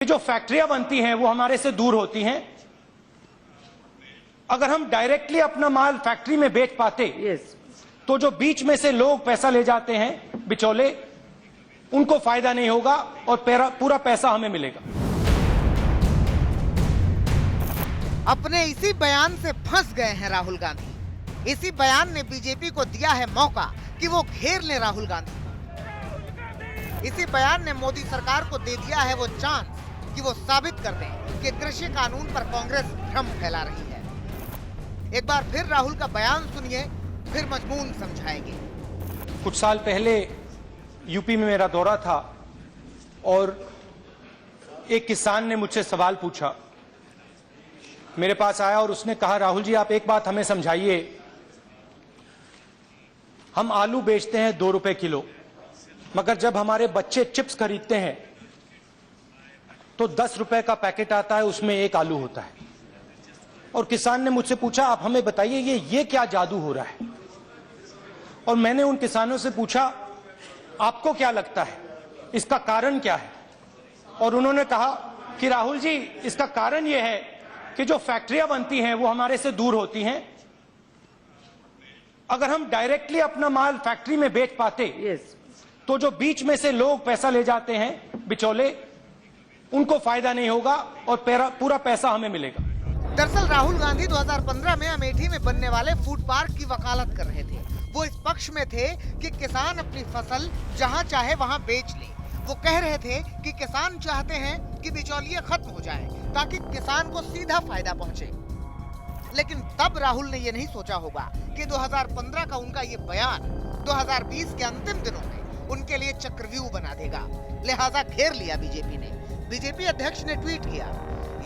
जो फैक्ट्रियां बनती हैं वो हमारे से दूर होती हैं। अगर हम डायरेक्टली अपना माल फैक्ट्री में बेच पाते तो जो बीच में से लोग पैसा ले जाते हैं बिचौले, उनको फायदा नहीं होगा और पूरा पैसा हमें मिलेगा। अपने इसी बयान से फंस गए हैं राहुल गांधी। इसी बयान ने बीजेपी को दिया है मौका कि वो घेर ले राहुल गांधी को। इसी बयान ने मोदी सरकार को दे दिया है वो चांस कि वो साबित कर दें कि कृषि कानून पर कांग्रेस भ्रम फैला रही है। एक बार फिर राहुल का बयान सुनिए, फिर मजमून समझाएंगे। कुछ साल पहले यूपी में मेरा दौरा था और एक किसान ने मुझसे सवाल पूछा, मेरे पास आया और उसने कहा, राहुल जी आप एक बात हमें समझाइए, हम आलू बेचते हैं 2 रुपए किलो, मगर जब हमारे बच्चे चिप्स खरीदते हैं तो 10 रुपए का पैकेट आता है, उसमें 1 आलू होता है। और किसान ने मुझसे पूछा, आप हमें बताइए ये क्या जादू हो रहा है। और मैंने उन किसानों से पूछा, आपको क्या लगता है इसका कारण क्या है। और उन्होंने कहा कि राहुल जी इसका कारण यह है कि जो फैक्ट्रियां बनती हैं वो हमारे से दूर होती हैं। अगर हम डायरेक्टली अपना माल फैक्ट्री में बेच पाते तो जो बीच में से लोग पैसा ले जाते हैं बिचौले, उनको फायदा नहीं होगा और पूरा पैसा हमें मिलेगा। दरअसल राहुल गांधी 2015 में अमेठी में बनने वाले फूड पार्क की वकालत कर रहे थे। वो इस पक्ष में थे कि किसान अपनी फसल जहां चाहे वहां बेच ले। वो कह रहे थे कि किसान चाहते हैं कि बिचौलिए खत्म हो जाएं, ताकि किसान को सीधा फायदा पहुंचे। लेकिन तब राहुल ने ये नहीं सोचा होगा कि 2015 का उनका ये बयान 2020 के अंतिम दिनों में उनके लिए चक्रव्यूह बना देगा। लिहाजा घेर लिया बीजेपी ने। बीजेपी अध्यक्ष ने ट्वीट किया,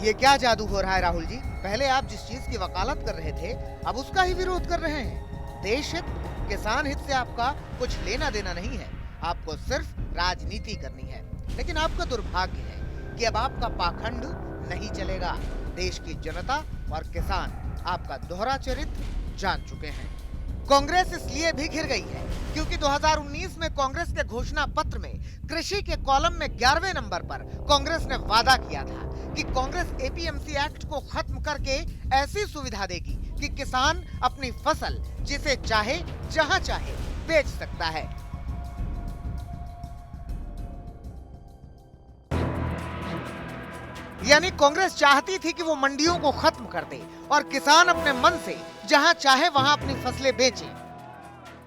ये क्या जादू हो रहा है राहुल जी, पहले आप जिस चीज की वकालत कर रहे थे अब उसका ही विरोध कर रहे हैं। देश हित, किसान हित से आपका कुछ लेना देना नहीं है, आपको सिर्फ राजनीति करनी है। लेकिन आपका दुर्भाग्य है कि अब आपका पाखंड नहीं चलेगा। देश की जनता और किसान आपका दोहरा चरित्र जान चुके हैं। कांग्रेस इसलिए भी घिर गई है क्योंकि 2019 में कांग्रेस के घोषणा पत्र में कृषि के कॉलम में 11वें नंबर पर कांग्रेस ने वादा किया था कि कांग्रेस एपीएमसी एक्ट को खत्म करके ऐसी सुविधा देगी कि किसान अपनी फसल जिसे चाहे जहां चाहे बेच सकता है। यानी कांग्रेस चाहती थी कि वो मंडियों को खत्म कर दे और किसान अपने मन से जहां चाहे वहां अपनी फसलें बेचे।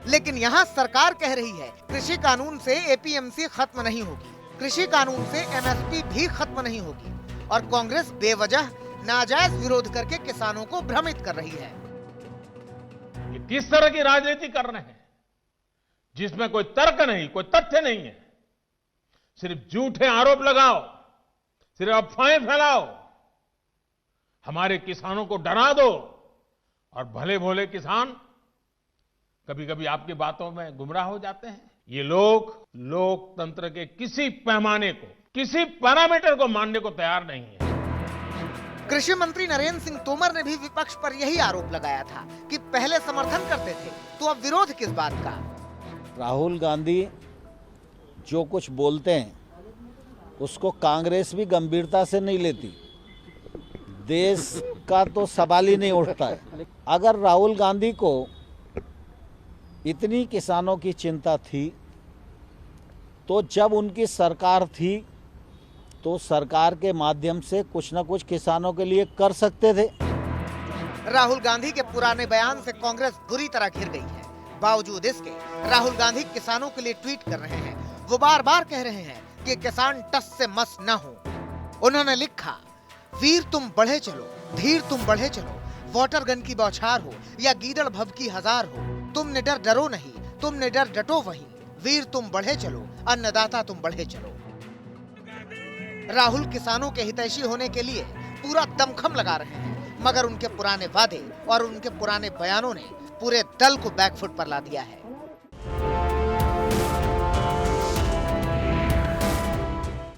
लेकिन यहां सरकार कह रही है कृषि कानून से एपीएमसी खत्म नहीं होगी, कृषि कानून से एमएसपी भी खत्म नहीं होगी। और कांग्रेस बेवजह नाजायज विरोध करके किसानों को भ्रमित कर रही है। ये किस तरह की राजनीति कर रहे हैं जिसमें कोई तर्क नहीं, कोई तथ्य नहीं है, सिर्फ झूठे आरोप लगाओ, सिर्फ अफवाहें फैलाओ, हमारे किसानों को डरा दो और भले भोले किसान कभी कभी आपकी बातों में गुमराह हो जाते हैं। ये लोग लोकतंत्र के किसी पैमाने को, किसी पैरामीटर को मानने को तैयार नहीं है। कृषि मंत्री नरेंद्र सिंह तोमर ने भी विपक्ष पर यही आरोप लगाया था कि पहले समर्थन करते थे तो अब विरोध किस बात का। राहुल गांधी जो कुछ बोलते हैं उसको कांग्रेस भी गंभीरता से नहीं लेती। देश का तो सवाल ही नहीं उठता है। अगर राहुल गांधी को इतनी किसानों की चिंता थी तो जब उनकी सरकार थी तो सरकार के माध्यम से कुछ न कुछ किसानों के लिए कर सकते थे। राहुल गांधी के पुराने बयान से कांग्रेस बुरी तरह घिर गई है। बावजूद इसके राहुल गांधी किसानों के लिए ट्वीट कर रहे हैं। वो बार बार कह रहे हैं कि किसान टस से मस न हो। उन्होंने लिखा, वीर तुम बढ़े चलो, धीर तुम बढ़े चलो, वाटर गन की बौछार हो या गीदड़ भभकी हजार हो, तुम निडर डरो नहीं, तुम निडर डटो वहीं, वीर तुम बढ़े चलो, अन्नदाता तुम बढ़े चलो। राहुल किसानों के हितैषी होने के लिए पूरा दमखम लगा रहे हैं, मगर उनके पुराने वादे और उनके पुराने बयानों ने पूरे दल को बैकफुट पर ला दिया है।